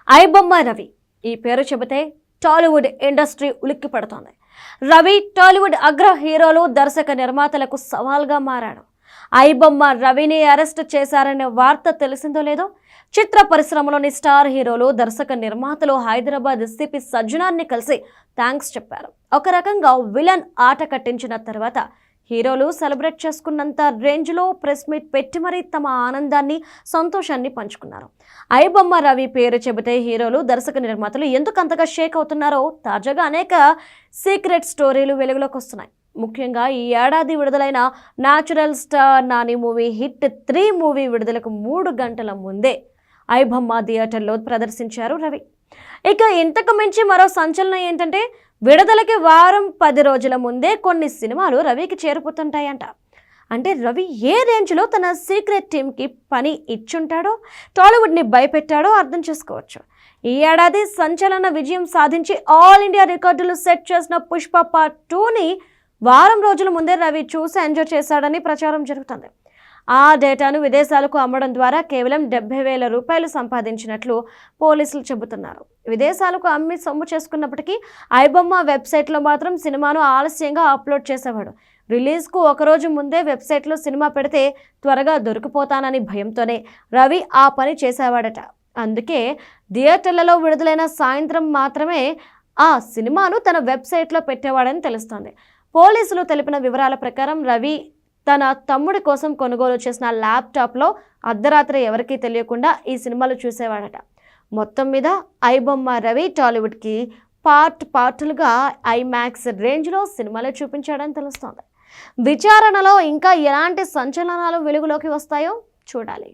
ఐబొమ్మ రవి ఈ పేరు చెబితే టాలీవుడ్ ఇండస్ట్రీ ఉలిక్కి పడుతోంది. రవి టాలీవుడ్ అగ్ర హీరోలు, దర్శక నిర్మాతలకు సవాల్గా మారాడు. ఐబొమ్మ రవిని అరెస్ట్ చేశారనే వార్త తెలిసిందో లేదో, చిత్ర పరిశ్రమలోని స్టార్ హీరోలు, దర్శక నిర్మాతలు హైదరాబాద్ ఎస్పీ సజ్జనార్ని కలిసి థ్యాంక్స్ చెప్పారు. ఒక రకంగా విలన్ ఆట కట్టించిన తర్వాత హీరోలు సెలబ్రేట్ చేసుకున్నంత రేంజ్లో ప్రెస్ మీట్ పెట్టి మరీ తమ ఆనందాన్ని, సంతోషాన్ని పంచుకున్నారు. ఐబొమ్మ రవి పేరు చెబితే హీరోలు, దర్శక నిర్మాతలు ఎందుకు అంతగా షేక్ అవుతున్నారో తాజాగా అనేక సీక్రెట్ స్టోరీలు వెలుగులోకి వస్తున్నాయి. ముఖ్యంగా ఈ ఏడాది విడుదలైన natural star Nani movie hit 3 movie విడుదలకు 3 గంటల ముందే ఐబొమ్మ థియేటర్లో ప్రదర్శించారు రవి. ఇక ఇంతకు మించి మరో సంచలనం ఏంటంటే, విడుదలకి వారం 10 రోజుల ముందే కొన్ని సినిమాలు రవికి చేరిపోతుంటాయంట. అంటే రవి ఏ రేంజ్లో తన సీక్రెట్ టీమ్కి పని ఇచ్చుంటాడో, టాలీవుడ్ని భయపెట్టాడో అర్థం చేసుకోవచ్చు. ఈ ఏడాది సంచలన విజయం సాధించి ఆల్ ఇండియా రికార్డులు సెట్ చేసిన పుష్ప పార్ట్ 2ని వారం రోజుల ముందే రవి చూసి ఎంజాయ్ చేశాడని ప్రచారం జరుగుతుంది. ఆ డేటాను విదేశాలకు అమ్మడం ద్వారా కేవలం 70,000 రూపాయలు సంపాదించినట్లు పోలీసులు చెబుతున్నారు. విదేశాలకు అమ్మి సొమ్ము చేసుకున్నప్పటికీ ఐబొమ్మ వెబ్సైట్లో మాత్రం సినిమాను ఆలస్యంగా అప్లోడ్ చేసేవాడు. రిలీజ్కు ఒకరోజు ముందే వెబ్సైట్లో సినిమా పెడితే త్వరగా దొరికిపోతానని భయంతోనే రవి ఆ పని చేసేవాడట. అందుకే థియేటర్లలో విడుదలైన సాయంత్రం మాత్రమే ఆ సినిమాను తన వెబ్సైట్లో పెట్టేవాడని తెలుస్తోంది. పోలీసులు తెలిపిన వివరాల ప్రకారం రవి తన తమ్ముడి కోసం కొనుగోలు చేసిన ల్యాప్టాప్లో అర్ధరాత్రి ఎవరికీ తెలియకుండా ఈ సినిమాలు చూసేవాడట. మొత్తం మీద ఐబొమ్మ రవి టాలీవుడ్కి పార్టులుగా ఐమాక్స్ రేంజ్లో సినిమాలు చూపించాడని తెలుస్తోంది. విచారణలో ఇంకా ఎలాంటి సంచలనాలు వెలుగులోకి వస్తాయో చూడాలి.